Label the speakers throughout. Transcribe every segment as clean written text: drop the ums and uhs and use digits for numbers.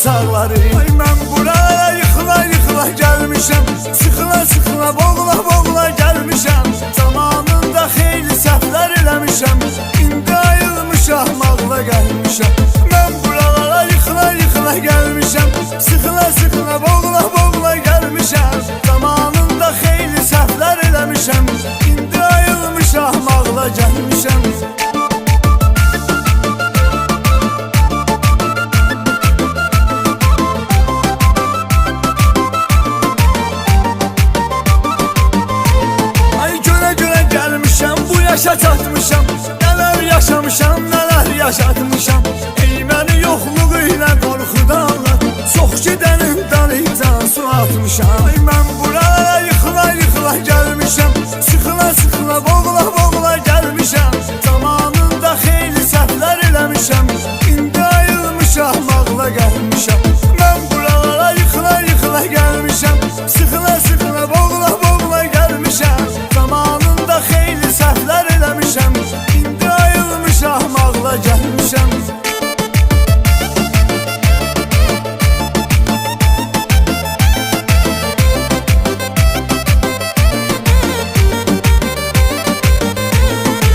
Speaker 1: çağları. Ay mən buraya yıxıla yıxıla gəlmişəm, sıxıla sıxıla boğula boğula gəlmişəm. Zamanında xeyli səhvlər eləmişəm, indi ayılmışam, ağla gəlmişəm. Mən buralara yıxıla yıxıla gəlmişəm, sıxıla sıxıla boğula boğula gəlmişəm. Zamanında xeyli səhvlər eləmişəm, indi ayılmışam, ağla gəlmişəm. Yaşa çatmışam, nələr yaşamışam, nələr yaşatmışam. Ey məni yoxluğu ilə qorxudanlar, çox gedənin dalıcan su atmışam. Ay mən buraya yıxıla yıxıla gəlmişəm, sıxıla sıxıla boğula boğula gəlmişəm. Zamanında xeyli səhvlər eləmişəm, indi ayılmışam, ağla gəlmişəm. Mən buralara yıxıla yıxıla gəlmişəm, sıxıla sıxıla boğula boğula gəlmişəm. Zamanında xeyli səhvlər eləmişəm, indi ayılmışam, ağla gəlmişəm.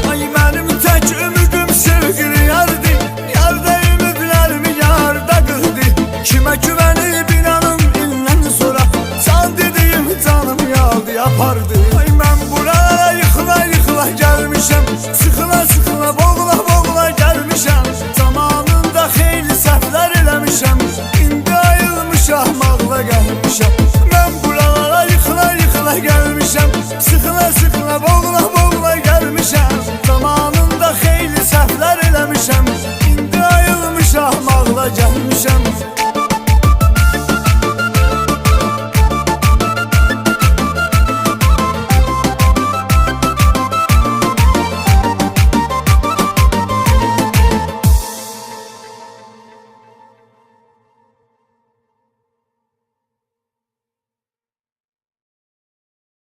Speaker 1: Ay mənim tək ümidim sevgili yardı, yarda ümidlərimi yarda qırdı. Kimə güvənib inanım ildən sonra, can dediyim canım yaldı yapardı. Ay mən buraya yıxıla yıxıla gəlmişəm,